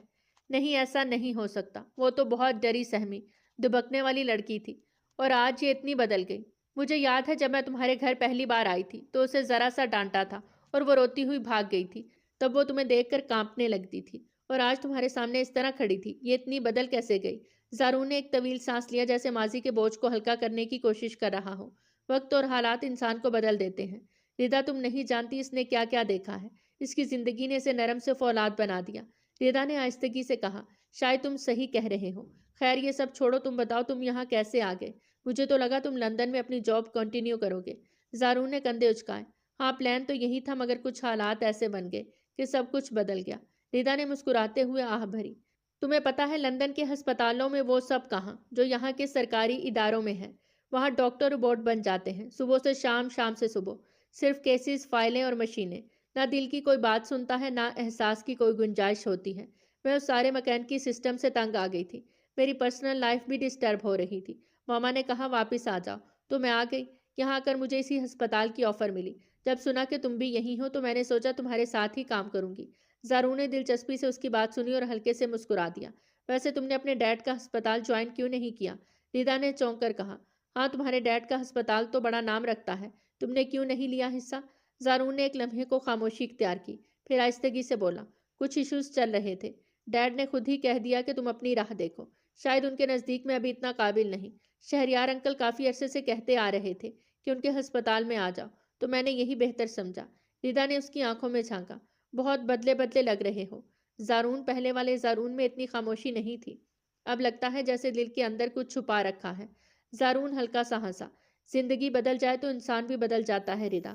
نہیں، ایسا نہیں ہو سکتا، وہ تو بہت ڈری سہمی دبکنے والی لڑکی تھی، اور آج یہ اتنی بدل گئی۔ مجھے یاد ہے جب میں تمہارے گھر پہلی بار آئی تھی تو اسے ذرا سا ڈانٹا تھا اور وہ روتی ہوئی بھاگ گئی تھی۔ تب وہ تمہیں دیکھ کر کانپنے لگتی تھی، اور آج تمہارے سامنے اس طرح کھڑی تھی۔ یہ اتنی بدل کیسے گئی؟ زارون نے ایک طویل سانس لیا، جیسے ماضی کے بوجھ کو ہلکا کرنے کی کوشش کر رہا ہو۔ وقت اور حالات انسان کو بدل دیتے ہیں ردا، تم نہیں جانتی اس نے کیا کیا دیکھا ہے۔ اس کی زندگی نے اسے نرم سے فولاد بنا دیا۔ ردا نے آہستگی سے کہا، شاید تم صحیح کہہ رہے ہو۔ خیر یہ سب چھوڑو، تم بتاؤ تم یہاں کیسے آ گئے؟ مجھے تو لگا تم لندن میں اپنی جاب کنٹینیو کرو گے۔ زارون نے کندھے اچکائے، ہاں پلان تو یہی تھا، مگر کچھ حالات ایسے بن گئے کہ سب کچھ بدل گیا۔ ردا نے مسکراتے ہوئے آہ بھری، تمہیں پتا ہے لندن کے ہسپتالوں میں وہ سب کہاں جو یہاں کے سرکاری اداروں میں ہے؟ وہاں ڈاکٹر روبوٹ بن جاتے ہیں، صبح سے شام، شام سے صبح، صرف کیسز، فائلیں اور مشینیں۔ نہ دل کی کوئی بات سنتا ہے، نہ احساس کی کوئی گنجائش ہوتی ہے۔ میں اس سارے مکینکی سسٹم سے تنگ آ گئی تھی۔ میری پرسنل لائف بھی ڈسٹرب ہو رہی تھی۔ ماما نے کہا واپس آ جاؤ، تو میں آ گئی۔ یہاں آ کر مجھے اسی ہسپتال کی آفر ملی۔ جب سنا کہ تم بھی یہی ہو تو میں نے سوچا تمہارے ساتھ ہی کام کروں گی۔ زارون نے دلچسپی سے اس کی بات سنی اور ہلکے سے مسکرا دیا۔ ویسے تم نے اپنے ڈیڈ کا ہسپتال جوائن کیوں نہیں کیا؟ ردا نے چونک کر کہا، ہاں تمہارے ڈیڈ کا ہسپتال تو بڑا نام رکھتا ہے، تم نے کیوں نہیں لیا حصہ؟ زارون نے ایک لمحے کو خاموشی اختیار کی، پھر آہستگی سے بولا، کچھ ایشوز چل رہے تھے۔ ڈیڈ نے خود ہی کہہ دیا کہ تم اپنی راہ دیکھو، شاید ان کے نزدیک میں ابھی اتنا قابل نہیں۔ شہریار انکل کافی عرصے سے کہتے آ رہے تھے کہ ان کے ہسپتال میں آ جاؤ، تو میں نے یہی بہتر سمجھا۔ ردا نے اس کی آنکھوں میں جھانکا، بہت بدلے بدلے لگ رہے ہو۔ زارون، پہلے والے زارون میں اتنی خاموشی نہیں تھی، اب لگتا ہے جیسے دل کے اندر کچھ چھپا رکھا ہے۔ زارون ہلکا سا ہنسا، زندگی بدل جائے تو انسان بھی بدل جاتا ہے ردا،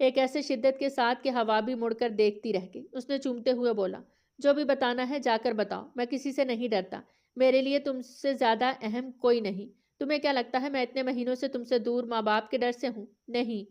ایک ایسے شدت کے ساتھ کہ ہوا بھی مڑ کر دیکھتی رہ گئی۔ اس نے چومتے ہوئے بولا، جو بھی بتانا ہے جا کر بتاؤ، میں کسی سے نہیں ڈرتا، میرے لیے تم سے زیادہ اہم کوئی نہیں۔ تمہیں کیا لگتا ہے میں اتنے مہینوں سے تم سے دور ماں باپ کے ڈر سے ہوں؟ نہیں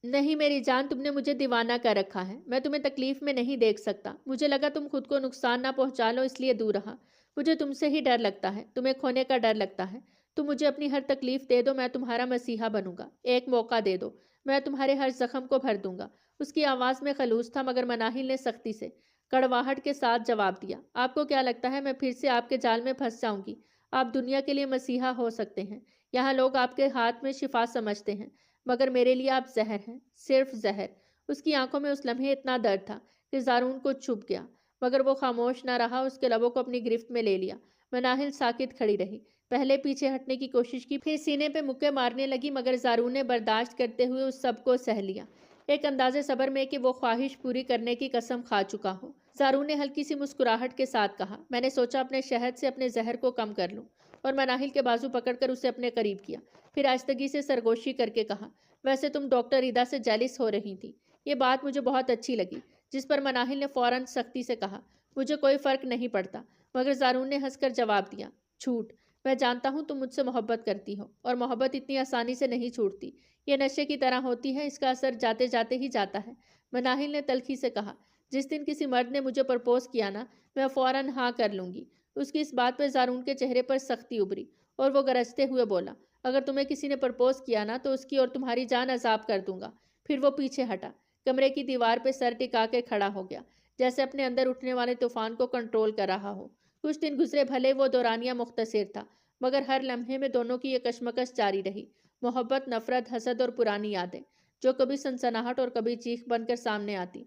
نہیں میری جان، تم نے مجھے دیوانہ کر رکھا ہے، میں تمہیں تکلیف میں نہیں دیکھ سکتا، مجھے لگا تم خود کو نقصان نہ پہنچا لو اس لیے دور رہا۔ مجھے تم سے ہی ڈر لگتا ہے، تمہیں کھونے کا ڈر لگتا ہے۔ تم مجھے اپنی ہر تکلیف دے دو، میں تمہارا مسیحا بنوں گا، ایک موقع دے دو، میں تمہارے ہر زخم کو بھر دوں گا۔ اس کی آواز میں خلوص تھا، مگر مناہل نے سختی سے، کڑواہٹ کے ساتھ جواب دیا، آپ کو کیا لگتا ہے میں پھر سے آپ کے جال میں پھنس جاؤں گی؟ آپ دنیا کے لیے مسیحا ہو سکتے ہیں، یہاں لوگ آپ کے ہاتھ میں شفا سمجھتے ہیں، مگر میرے لیے آپ زہر ہیں، صرف زہر۔ اس کی آنکھوں میں اس لمحے اتنا درد تھا کہ زارون کو چھپ گیا، مگر وہ خاموش نہ رہا، اس کے لبوں کو اپنی گرفت میں لے لیا۔ مناہل ساکت کھڑی رہی، پہلے پیچھے ہٹنے کی کوشش کی، پھر سینے پہ مکے مارنے لگی، مگر زارون نے برداشت کرتے ہوئے اس سب کو سہ لیا، ایک اندازے صبر میں کہ وہ خواہش پوری کرنے کی قسم کھا چکا ہو۔ زارون نے ہلکی سی مسکراہٹ کے ساتھ کہا، میں نے سوچا اپنے شہد سے اپنے زہر کو کم کر لوں، اور مناہل کے بازو پکڑ کر اسے اپنے قریب کیا، پھر آہستگی سے سرگوشی کر کے کہا، ویسے تم ڈاکٹر ادا سے جیلس ہو رہی تھی، یہ بات مجھے بہت اچھی لگی۔ جس پر مناہل نے فوراً سختی سے کہا، مجھے کوئی فرق نہیں پڑتا، مگر زارون نے ہنس کر جواب دیا، جھوٹ، میں جانتا ہوں تم مجھ سے محبت کرتی ہو، اور محبت اتنی آسانی سے نہیں چھوٹتی، یہ نشے کی طرح ہوتی ہے، اس کا اثر جاتے جاتے ہی جاتا ہے۔ مناہل نے تلخی سے کہا، جس دن کسی مرد نے مجھے پرپوز کیا نا، میں فوراً ہاں کر لوں گی۔ اس کی اس بات پہ زارون کے چہرے پر سختی ابھری، اور وہ گرجتے ہوئے بولا، اگر تمہیں کسی نے پرپوز کیا نا تو اس کی اور تمہاری جان عذاب کر دوں گا۔ پھر وہ پیچھے ہٹا، کمرے کی دیوار پہ سر ٹکا کے کھڑا ہو گیا، جیسے اپنے اندر اٹھنے والے طوفان کو کنٹرول کر رہا ہو۔ کچھ دن گزرے، بھلے وہ دورانیہ مختصر تھا، مگر ہر لمحے میں دونوں کی یہ کشمکش جاری رہی، محبت، نفرت، حسد اور پرانی یادیں، جو کبھی سنسناہٹ اور کبھی چیخ بن کر سامنے آتی۔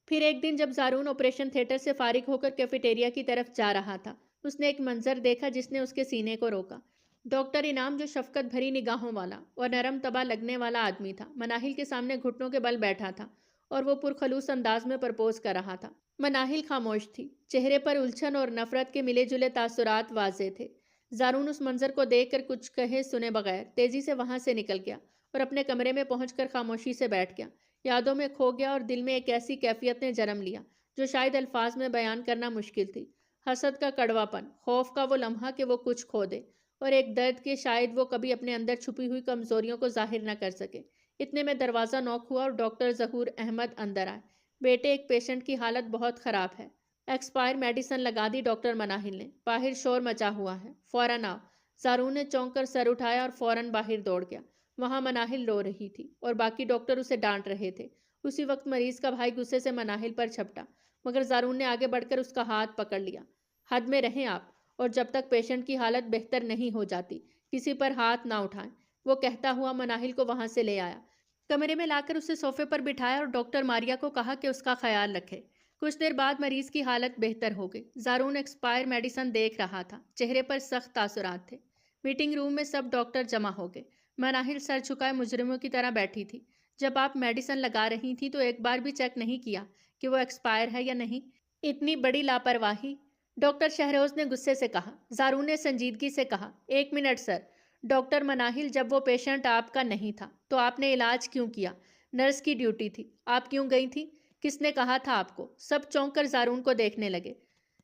پھر ایک دن جب زارون آپریشن تھیٹر سے فارغ ہو کر کیفیٹیریا کی طرف جا رہا تھا، اس نے ایک منظر دیکھا جس نے اس کے سینے کو روکا۔ ڈاکٹر انعام، جو شفقت بھری نگاہوں والا اور نرم طبع لگنے والا آدمی تھا، مناہل کے سامنے گھٹنوں کے بل بیٹھا تھا، اور وہ پرخلوص انداز میں پرپوز کر رہا تھا۔ مناہل خاموش تھی، چہرے پر الجھن اور نفرت کے ملے جلے تاثرات واضح تھے۔ زارون اس منظر کو دیکھ کر کچھ کہے سنے بغیر تیزی سے وہاں سے نکل گیا، اور اپنے کمرے میں پہنچ کر خاموشی سے بیٹھ گیا، یادوں میں کھو گیا، اور دل میں ایک ایسی کیفیت نے جنم لیا جو شاید الفاظ میں بیان کرنا مشکل تھی۔ حسد کا کڑوا پن، خوف کا وہ لمحہ کہ وہ کچھ کھو دے، اور ایک درد کہ شاید وہ کبھی اپنے اندر چھپی ہوئی کمزوریوں کو ظاہر نہ کر سکے۔ اتنے میں دروازہ نوک ہوا اور ڈاکٹر ظہور احمد اندر آئے۔ بیٹے، ایک پیشنٹ کی حالت بہت خراب ہے۔ ایکسپائر میڈیسن لگا دی ڈاکٹر مناہل نے، باہر شور مچا ہوا ہے، فوراً آؤ۔ زارون نے چونک کر سر اٹھایا اور فوراً باہر دوڑ گیا۔ وہاں مناہل رو رہی تھی، اور باقی ڈاکٹر اسے ڈانٹ رہے تھے۔ اسی وقت مریض کا بھائی غصے سے مناہل پر جھپٹا، مگر زارون نے آگے بڑھ کر اس کا ہاتھ پکڑ لیا۔ حد میں رہیں آپ، اور جب تک پیشنٹ کی حالت بہتر نہیں ہو جاتی کسی پر ہاتھ نہ اٹھائیں، وہ کہتا ہوا مناہل کو وہاں سے لے آیا، کمرے میں لا کر اسے صوفے پر بٹھایا، اور ڈاکٹر ماریا کو کہا کہ اس کا خیال رکھے۔ کچھ دیر بعد مریض کی حالت بہتر ہو گئی۔ زارون ایکسپائر میڈیسن دیکھ رہا تھا، چہرے پر سخت تاثرات تھے۔ میٹنگ روم میں سب ڈاکٹر جمع ہو گئے۔ مناہل سر جھکائے مجرموں کی طرح بیٹھی تھی۔ جب آپ میڈیسن لگا رہی تھی تو ایک بار بھی چیک نہیں کیا کہ وہ ایکسپائر ہے یا نہیں؟ اتنی بڑی لاپرواہی! ڈاکٹر شہروز نے غصے سے کہا۔ زارون نے سنجیدگی سے کہا، ایک منٹ سر۔ ڈاکٹر مناہل، جب وہ پیشنٹ آپ کا نہیں تھا تو آپ نے علاج کیوں کیا؟ نرس کی ڈیوٹی تھی، آپ کیوں گئی تھی؟ کس نے کہا تھا آپ کو؟ سب چونک کر زارون کو دیکھنے لگے۔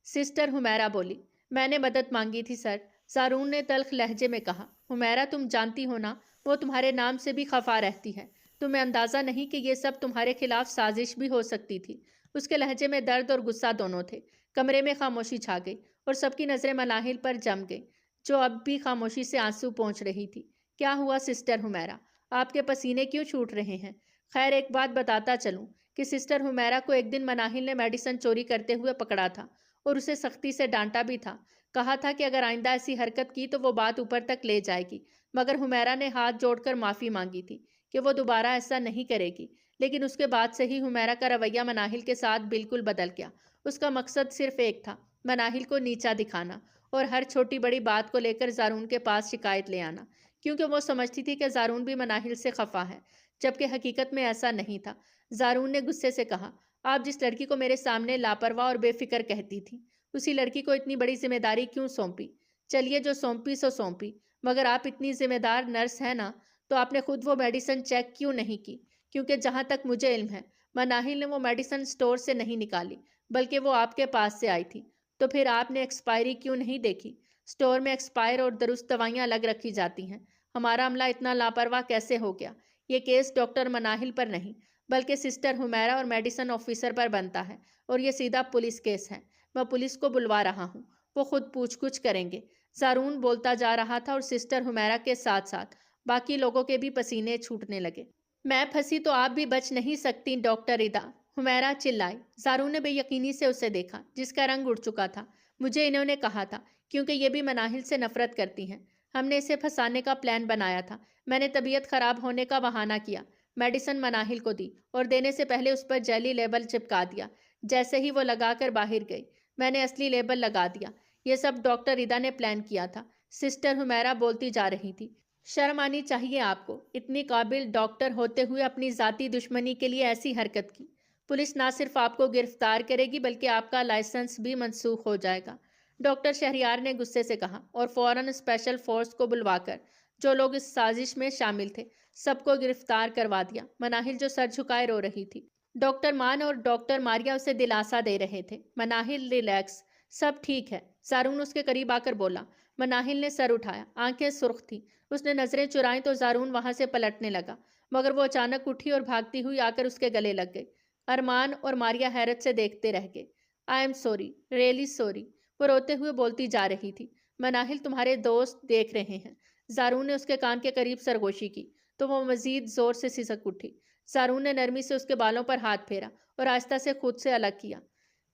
سسٹر حمیرہ بولی، میں نے مدد مانگی تھی سر، زارون نے تلخ لہجے میں کہا۔ حمیرہ، تم جانتی ہو نا، وہ تمہارے نام سے بھی خفا رہتی ہے، تمہیں اندازہ نہیں کہ یہ سب تمہارے خلاف سازش بھی ہو سکتی تھی۔ اس کے لہجے میں درد اور غصہ دونوں تھے۔ کمرے میں خاموشی چھا گئی، اور سب کی نظریں مناہل پر جم گئی، جو اب بھی خاموشی سے آنسو پونچھ رہی تھی۔ کیا ہوا سسٹر حمیرہ؟ آپ کے پسینے کیوں چھوٹ رہے ہیں؟ خیر، ایک بات بتاتا چلوں کہ سسٹر حمیرہ کو ایک دن مناہل نے میڈیسن چوری کرتے ہوئے پکڑا تھا، اور اسے سختی سے ڈانٹا بھی تھا۔ کہا تھا کہ اگر آئندہ ایسی حرکت کی تو وہ بات اوپر تک لے جائے گی، مگر حمیرہ نے ہاتھ جوڑ کر معافی مانگی تھی کہ وہ دوبارہ ایسا نہیں کرے گی۔ لیکن اس کے بعد سے ہی حمیرہ کا رویہ مناہل کے ساتھ بالکل بدل گیا۔ اس کا مقصد صرف ایک تھا، مناہل کو نیچا دکھانا، اور ہر چھوٹی بڑی بات کو لے کر زارون کے پاس شکایت لے آنا، کیونکہ وہ سمجھتی تھی کہ زارون بھی مناہل سے خفا ہے، جبکہ حقیقت میں ایسا نہیں تھا۔ زارون نے غصے سے کہا، آپ جس لڑکی کو میرے سامنے لاپرواہ اور بے فکر کہتی تھی، اسی لڑکی کو اتنی بڑی ذمہ داری کیوں سونپی؟ چلیے، جو سونپی سو سونپی، مگر آپ اتنی ذمہ دار نرس ہیں نا، تو آپ نے خود وہ میڈیسن چیک کیوں نہیں کی؟ کیونکہ جہاں تک مجھے علم ہے مناہل نے وہ میڈیسن سٹور سے نہیں نکالی بلکہ وہ آپ کے پاس سے آئی تھی۔ تو پھر آپ نے ایکسپائری کیوں نہیں دیکھی؟ سٹور میں ایکسپائر اور درست دوائیاں الگ رکھی جاتی ہیں۔ ہمارا عملہ اتنا لاپرواہ کیسے ہو گیا؟ یہ کیس ڈاکٹر مناہل پر نہیں بلکہ سسٹر حمیرہ اور میڈیسن آفیسر پر بنتا ہے، اور یہ سیدھا پولیس کیس ہے۔ میں پولیس کو بلوا رہا ہوں، وہ خود پوچھ گچھ کریں گے۔ زارون بولتا جا رہا تھا اور سسٹر حمیرہ کے ساتھ ساتھ باقی لوگوں کے بھی پسینے چھوٹنے لگے۔ میں پھنسی تو آپ بھی بچ نہیں سکتی ڈاکٹر ادا، حمیرہ چلائی۔ زارون نے بے یقینی سے اسے دیکھا جس کا رنگ اڑ چکا تھا۔ مجھے انہوں نے کہا تھا کیونکہ یہ بھی مناہل سے نفرت کرتی ہیں۔ ہم نے اسے پھنسانے کا پلان بنایا تھا۔ میں نے طبیعت خراب ہونے کا بہانہ کیا، میڈیسن مناہل کو دی اور دینے سے پہلے اس پر جیلی لیبل چپکا دیا۔ جیسے ہی وہ لگا کر باہر گئی میں نے اصلی لیبل لگا دیا۔ یہ سب ڈاکٹر ادا نے پلان کیا تھا۔ سسٹر حمیرہ بولتی جا رہی تھی۔ شرم آنی چاہیے آپ کو، اتنی قابل ڈاکٹر ہوتے ہوئے اپنی ذاتی دشمنی کے لیے ایسی حرکت کی۔ پولیس نہ صرف آپ کو گرفتار کرے گی بلکہ آپ کا لائسنس بھی منسوخ ہو جائے گا، ڈاکٹر شہریار نے غصے سے کہا، اور فوراً اسپیشل فورس کو بلوا کر جو لوگ اس سازش میں شامل تھے سب کو گرفتار کروا دیا۔ مناہل جو سر جھکائے رو رہی تھی، ڈاکٹر مان اور ڈاکٹر ماریا اسے دلاسا دے رہے تھے۔ مناہل ریلیکس، سب ٹھیک ہے، زارون اس کے قریب آ کر بولا۔ مناہل نے سر اٹھایا، آنکھیں سرخ تھیں۔ اس نے نظریں چرائیں تو زارون وہاں سے پلٹنے لگا، مگر وہ اچانک اٹھی اور بھاگتی ہوئی آ کر اس کے گلے لگ گئی۔ ارمان اور ماریا حیرت سے دیکھتے رہ گئے۔ I am sorry, really sorry, وہ روتے ہوئے بولتی جا رہی تھی۔ مناہل تمہارے دوست دیکھ رہے ہیں۔ زارون نے اس کے کان کے قریب سرگوشی کی تو وہ مزید زور سے سسک اٹھی۔ زارون نے نرمی سے اس کے بالوں پر ہاتھ پھیرا اور آہستہ سے خود سے الگ کیا،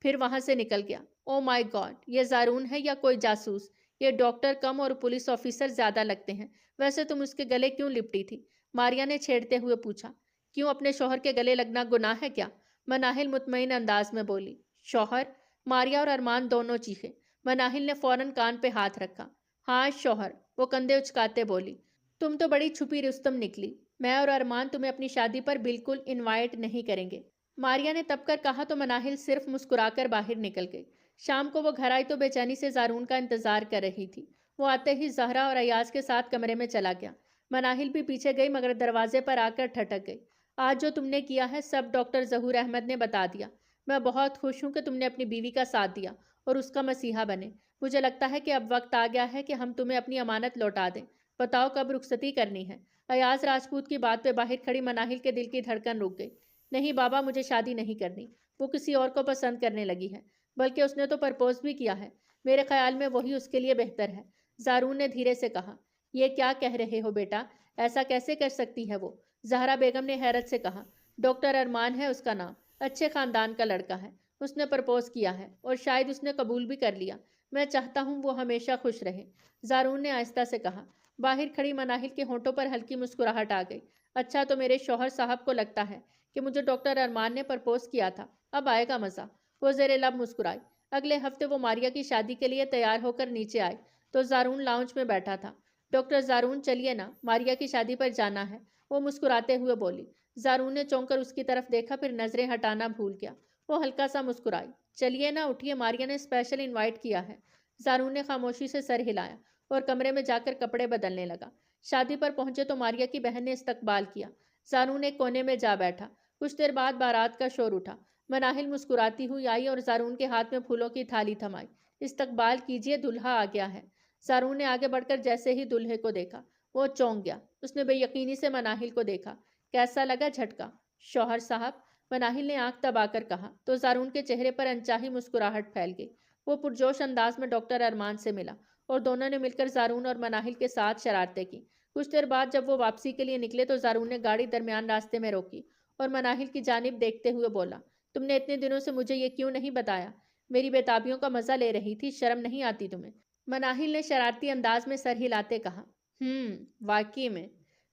پھر وہاں سے نکل گیا۔ او مائی گاڈ، یہ زارون ہے یا کوئی جاسوس؟ یہ ڈاکٹر کم اور پولیس آفیسر زیادہ لگتے ہیں۔ ویسے تم اس کے گلے کیوں لپٹی تھی؟ ماریا نے چھیڑتے ہوئے پوچھا۔ کیوں، اپنے شوہر کے گلے لگنا گناہ ہے کیا؟ مناہل مطمئن انداز میں بولی۔ شوہر؟ ماریا اور ارمان دونوں چیخے۔ مناہل نے فوراً کان پہ ہاتھ رکھا۔ ہاں شوہر، وہ کندھے اچکاتے بولی۔ تم تو بڑی چھپی رستم نکلی۔ میں اور ارمان تمہیں اپنی شادی پر بالکل انوائٹ نہیں کریں گے، ماریا نے تب کر کہا تو مناہل صرف مسکرا کر باہر نکل گئی۔ شام کو وہ گھر آئی تو بے چینی سے زارون کا انتظار کر رہی تھی۔ وہ آتے ہی زہرا اور ایاز کے ساتھ کمرے میں چلا گیا۔ مناہل بھی پیچھے گئی مگر دروازے پر آ کر ٹھٹک گئی۔ آج جو تم نے کیا ہے سب ڈاکٹر ظہور احمد نے بتا دیا۔ میں بہت خوش ہوں کہ تم نے اپنی بیوی کا ساتھ دیا اور اس کا مسیحا بنے۔ مجھے لگتا ہے کہ اب وقت آ گیا ہے کہ ہم تمہیں اپنی امانت لوٹا دیں۔ بتاؤ کب رخصتی کرنی ہے؟ ایاز راجپوت کی بات پہ باہر کھڑی مناہل کے دل کی دھڑکن رک گئی۔ نہیں بابا، مجھے شادی نہیں کرنی۔ وہ کسی اور کو پسند کرنے لگی ہے، بلکہ اس نے تو پرپوز بھی کیا ہے۔ میرے خیال میں وہی اس کے لیے بہتر ہے، زارون نے دھیرے سے کہا۔ یہ کیا کہہ رہے ہو بیٹا؟ ایسا کیسے کر سکتی ہے وہ؟ زہرا بیگم نے حیرت سے کہا۔ ڈاکٹر ارمان ہے اس کا نام، اچھے خاندان کا لڑکا ہے۔ اس نے پرپوز کیا ہے اور شاید اس نے قبول بھی کر لیا۔ میں چاہتا ہوں وہ ہمیشہ خوش رہے، زارون نے آہستہ سے کہا۔ باہر کھڑی مناہل کے ہونٹوں پر ہلکی مسکراہٹ آ گئی۔ اچھا، تو میرے شوہر صاحب کو لگتا ہے کہ مجھے ڈاکٹر ارمان نے پرپوز کیا تھا، اب آئے گا مزہ۔ وہ زیر لب مسکرائی۔ اگلے ہفتے وہ ماریا کی شادی کے لیے تیار ہو کر نیچے آئے تو زارون لاؤنج میں بیٹھا تھا۔ ڈاکٹر زارون چلیے نا، ماریا کی شادی پر جانا ہے، وہ مسکراتے ہوئے بولی۔ زارون نے چونک کر اس کی طرف دیکھا، پھر نظریں ہٹانا بھول گیا۔ وہ ہلکا سا مسکرائی۔ چلیے نا، اٹھیے، ماریا نے اسپیشل انوائٹ کیا ہے۔ زارون نے خاموشی سے سر ہلایا اور کمرے میں جا کر کپڑے بدلنے لگا۔ شادی پر پہنچے تو ماریا کی بہن نے استقبال کیا۔ زارون ایک کونے میں جا بیٹھا۔ کچھ دیر بعد بارات کا شور اٹھا۔ مناہل مسکراتی ہوئی آئی اور زارون کے ہاتھ میں پھولوں کی تھالی تھمائی۔ استقبال کیجیے، دلہا آ گیا ہے۔ زارون نے آگے بڑھ کر جیسے ہی دلہے کو دیکھا وہ چونک گیا۔ اس نے بے یقینی سے مناہل کو دیکھا۔ کیسا لگا جھٹکا؟ شوہر صاحب، مناہل نے آنکھ دبا کر کہا تو زارون کے چہرے پر انچاہی مسکراہٹ پھیل گئی۔ وہ پرجوش انداز میں ڈاکٹر ارمان سے ملا اور دونوں نے مل کر زارون اور مناہل کے ساتھ شرارتیں کی۔ کچھ دیر بعد جب وہ واپسی کے لیے نکلے تو زارون نے گاڑی درمیان راستے میں روکی اور مناہل کی جانب دیکھتے ہوئے بولا، تم نے اتنے دنوں سے مجھے یہ کیوں نہیں بتایا؟ میری بےتابیوں کا مزہ لے رہی تھی، شرم نہیں آتی تمہیں؟ مناہل نے شرارتی انداز میں سر ہلاتے کہا۔ واقعی میں۔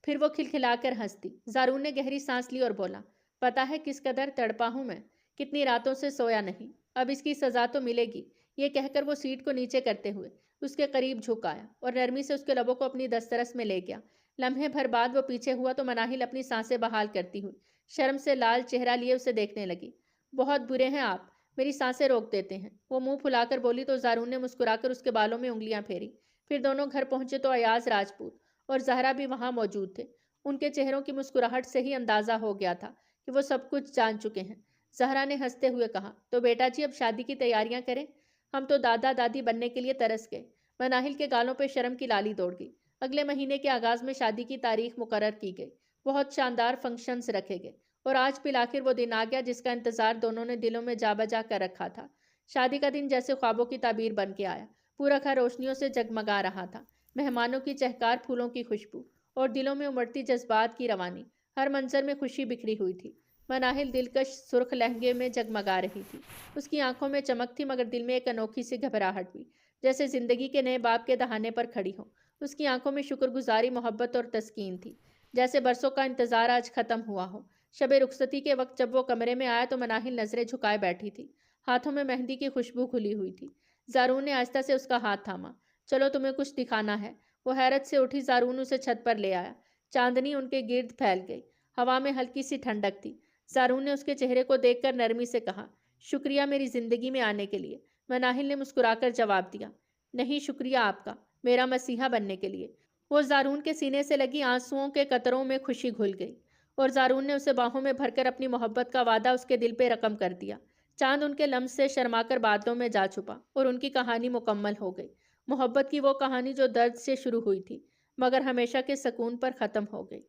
پھر وہ کھلکھلا کر ہنس دی۔ زارون نے گہری سانس لی اور بولا، پتا ہے کس قدر تڑپا ہوں میں، کتنی راتوں سے سویا نہیں، اب اس کی سزا تو ملے گی۔ یہ کہہ کر وہ سیٹ کو نیچے کرتے ہوئے اس کے قریب جھک آیا اور نرمی سے اس کے لبوں کو اپنی دسترس میں لے گیا۔ لمحے بھر بعد وہ پیچھے ہوا تو مناہل اپنی سانسیں بحال کرتی ہوئی شرم سے لال چہرہ لیے اسے دیکھنے لگی۔ بہت برے ہیں آپ، میری سانسیں روک دیتے ہیں، وہ منہ پھلا کر بولی تو زارون نے مسکرا کر اس کے بالوں میں انگلیاں پھیری۔ پھر دونوں گھر پہنچے تو ایاز راجپوت اور زہرا بھی وہاں موجود تھے۔ ان کے چہروں کی مسکراہٹ سے ہی اندازہ ہو گیا تھا کہ وہ سب کچھ جان چکے ہیں۔ زہرا نے ہنستے ہوئے کہا، تو بیٹا جی اب شادی کی تیاریاں کریں؟ ہم تو دادا دادی بننے کے لیے ترس گئے۔ مناہل کے گالوں پہ شرم کی لالی دوڑ گئی۔ اگلے مہینے کے آغاز میں شادی کی تاریخ مقرر کی گئی۔ بہت شاندار فنکشنز رکھے گئے اور آج بالآخر وہ دن آ گیا جس کا انتظار دونوں نے دلوں میں جا بجا کر رکھا تھا۔ شادی کا دن جیسے خوابوں کی تعبیر بن کے آیا۔ پورا گھر روشنیوں سے جگمگا رہا تھا۔ مہمانوں کی چہکار، پھولوں کی خوشبو اور دلوں میں امڑتی جذبات کی روانی، ہر منظر میں خوشی بکھری ہوئی تھی۔ مناہل دلکش سرخ لہنگے میں جگمگا رہی تھی۔ اس کی آنکھوں میں چمک تھی مگر دل میں ایک انوکھی سی گھبراہٹ بھی، جیسے زندگی کے نئے باب کے دہانے پر کھڑی ہو۔ اس کی آنکھوں میں شکر گزاری، محبت اور تسکین تھی، جیسے برسوں کا انتظار آج ختم ہوا ہو۔ شب رخصتی کے وقت جب وہ کمرے میں آیا تو مناہل نظریں جھکائے بیٹھی تھی۔ ہاتھوں میں مہندی کی خوشبو کھلی ہوئی تھی۔ زارون نے آہستہ سے اس کا ہاتھ تھاما۔ چلو تمہیں کچھ دکھانا ہے۔ وہ حیرت سے اٹھی۔ زارون اسے چھت پر لے آیا۔ چاندنی ان کے گرد پھیل گئی۔ ہوا میں ہلکی سی ٹھنڈک تھی۔ زارون نے اس کے چہرے کو دیکھ کر نرمی سے کہا، شکریہ میری زندگی میں آنے کے لیے۔ مناہل نے مسکرا کر جواب دیا، نہیں شکریہ آپ کا، میرا مسیحا بننے کے لیے۔ وہ زارون کے سینے سے لگی آنسوؤں کے قطروں میں خوشی گھل گئی اور زارون نے اسے باہوں میں بھر کر اپنی محبت کا وعدہ اس کے دل پہ رقم کر دیا۔ چاند ان کے لمس سے شرما کر بادلوں میں جا چھپا اور ان کی کہانی مکمل ہو گئی۔ محبت کی وہ کہانی جو درد سے شروع ہوئی تھی مگر ہمیشہ کے سکون پر ختم ہو گئی۔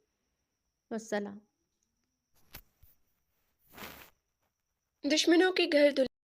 والسلام۔ دشمنوں کے گھر